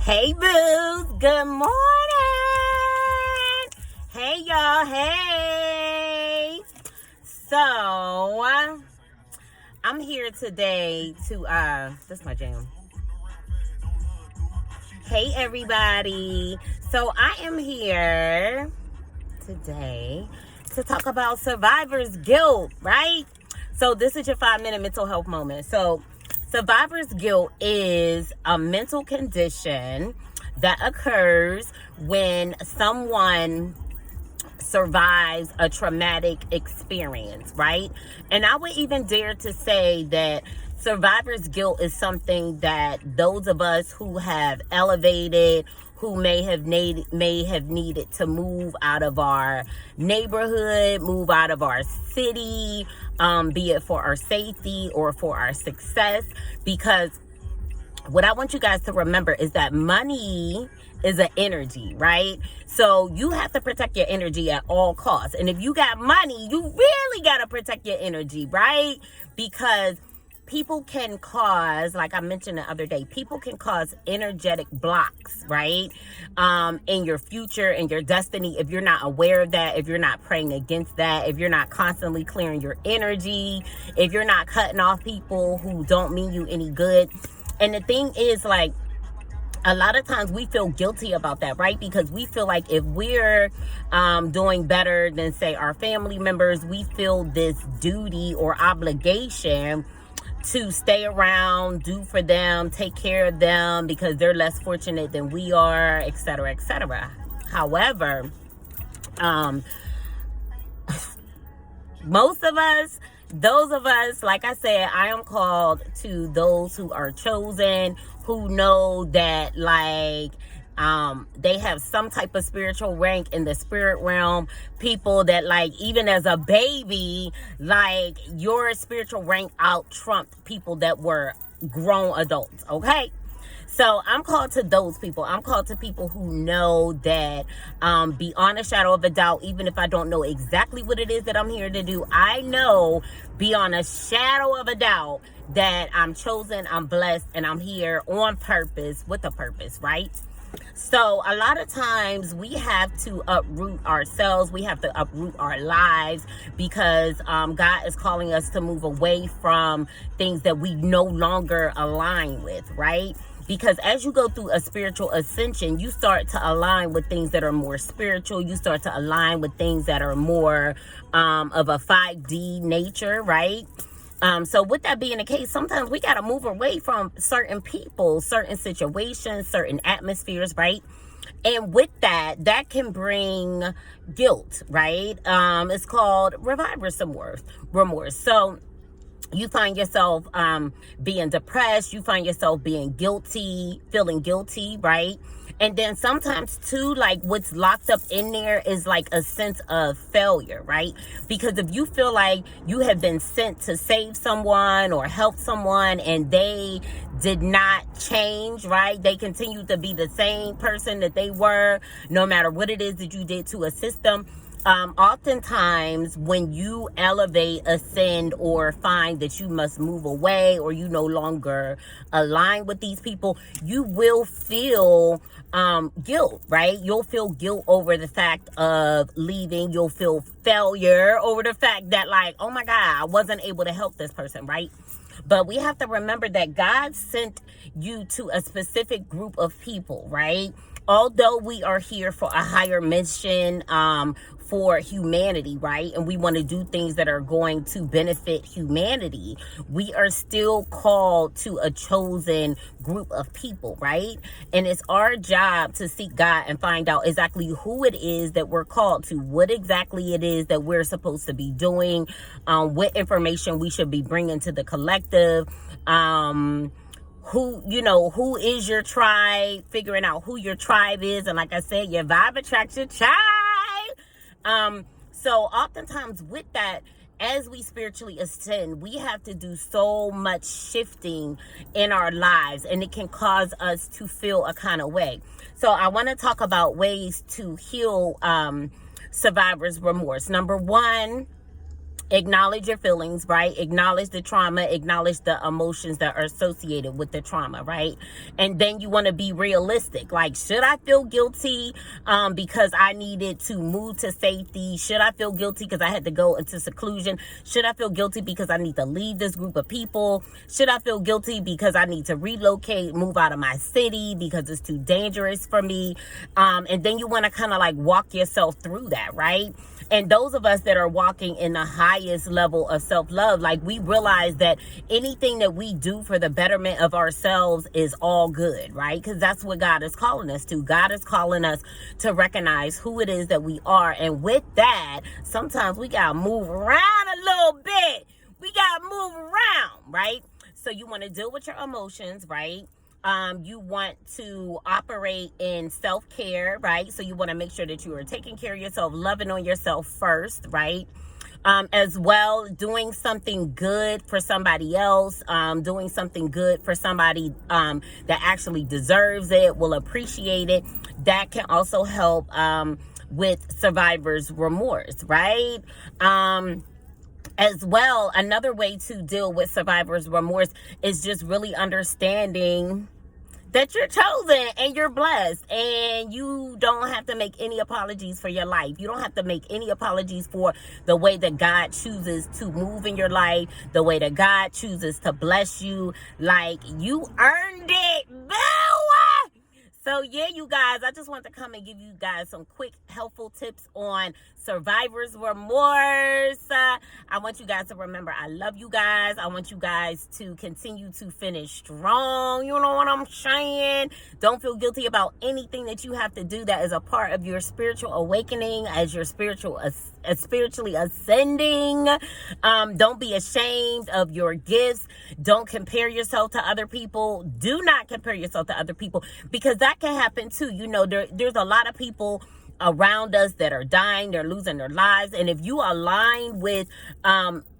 Hey boos, good morning. Hey y'all, hey. So, I'm here today to, this is my jam. Hey everybody. So I am here today to talk about survivor's guilt, right? So this is your 5-minute mental health moment. So survivor's guilt is a mental condition that occurs when someone survives a traumatic experience, right? And I would even dare to say that survivor's guilt is something that those of us who have elevated, who may have needed to move out of our neighborhood, move out of our city, be it for our safety or for our success. Because what I want you guys to remember is that money is an energy, right? So you have to protect your energy at all costs. And if you got money, you really got to protect your energy, right? Because people can cause, like I mentioned the other day, people can cause energetic blocks, right? In your future, in your destiny, if you're not aware of that, if you're not praying against that, if you're not constantly clearing your energy, if you're not cutting off people who don't mean you any good. And the thing is, like, a lot of times we feel guilty about that, right? Because we feel like if we're doing better than, say, our family members, we feel this duty or obligation to stay around, do for them, take care of them because they're less fortunate than we are, etc., etc. However, most of us, those of us, like I said, I am called to those who are chosen, who know that, like, they have some type of spiritual rank in the spirit realm. People that, like, even as a baby, like, your spiritual rank out trumped people that were grown adults, okay? So I'm called to those people. I'm called to people who know that beyond a shadow of a doubt, even if I don't know exactly what it is that I'm here to do, I know beyond a shadow of a doubt that I'm chosen, I'm blessed, and I'm here on purpose, with a purpose, right? So a lot of times we have to uproot ourselves. We have to uproot our lives because God is calling us to move away from things that we no longer align with, right? Because as you go through a spiritual ascension, you start to align with things that are more spiritual. You start to align with things that are more of a 5D nature, right? So with that being the case, sometimes we got to move away from certain people, certain situations, certain atmospheres, right? And with that, that can bring guilt, right? It's called revivor's remorse. So you find yourself being depressed, you find yourself being guilty, feeling guilty, right? And then sometimes too, like, what's locked up in there is like a sense of failure, right? Because if you feel like you have been sent to save someone or help someone and they did not change, right? They continue to be the same person that they were, no matter what it is that you did to assist them. Oftentimes when you elevate, ascend, or find that you must move away or you no longer align with these people, you will feel guilt, right? You'll feel guilt over the fact of leaving. You'll feel failure over the fact that, like, oh my God, I wasn't able to help this person, right? But we have to remember that God sent you to a specific group of people, right? Although we are here for a higher mission, for humanity, right? And we want to do things that are going to benefit humanity. We are still called to a chosen group of people, right? And it's our job to seek God and find out exactly who it is that we're called to, what exactly it is that we're supposed to be doing, what information we should be bringing to the collective, who is your tribe, figuring out who your tribe is. And like I said, your vibe attracts your tribe. So oftentimes with that, as we spiritually ascend, we have to do so much shifting in our lives, and it can cause us to feel a kind of way. So I want to talk about ways to heal survivor's remorse. Number one, Acknowledge your feelings, right? Acknowledge the trauma, acknowledge the emotions that are associated with the trauma, right? And then you want to be realistic. Like, should I feel guilty because I needed to move to safety? Should I feel guilty because I had to go into seclusion? Should I feel guilty because I need to leave this group of people? Should I feel guilty because I need to relocate, move out of my city because it's too dangerous for me? And then you want to kind of like walk yourself through that, right? And those of us that are walking in the highest level of self-love, like, we realize that anything that we do for the betterment of ourselves is all good, right? Because that's what God is calling us to. God is calling us to recognize who it is that we are. And with that, sometimes we got to move around a little bit. We got to move around, right? So you want to deal with your emotions, right? You want to operate in self-care, right? So you want to make sure that you are taking care of yourself, loving on yourself first, right? As well, doing something good for somebody else, doing something good for somebody that actually deserves it, will appreciate it. That can also help with survivor's remorse, right? As well, another way to deal with survivor's remorse is just really understanding that you're chosen and you're blessed, and you don't have to make any apologies for your life. You don't have to make any apologies for the way that God chooses to move in your life, the way that God chooses to bless you. Like, you earned it, boo! So yeah, you guys, I just want to come and give you guys some quick helpful tips on survivor's remorse. I want you guys to remember, I love you guys. I want you guys to continue to finish strong. You know what I'm saying? Don't feel guilty about anything that you have to do that is a part of your spiritual awakening, as your spiritually ascending. Don't be ashamed of your gifts. Don't compare yourself to other people. Do not compare yourself to other people, because that can happen too. You know, there's a lot of people around us that are dying, they're losing their lives. And if you align with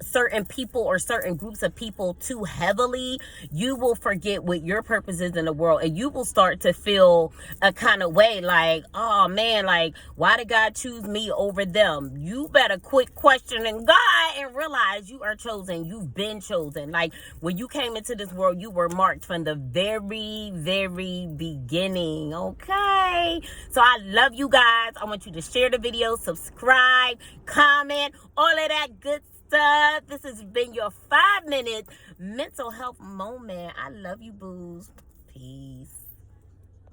certain people or certain groups of people too heavily, you will forget what your purpose is in the world, and you will start to feel a kind of way like, oh man, like, why did God choose me over them? You better quit questioning God and realize you are chosen. You've been chosen. Like, when you came into this world, you were marked from the very, very beginning. Okay, so I love you guys. I want you to share the video, subscribe, comment, all of that good stuff. This has been your 5-minute mental health moment. I love you, boos. Peace.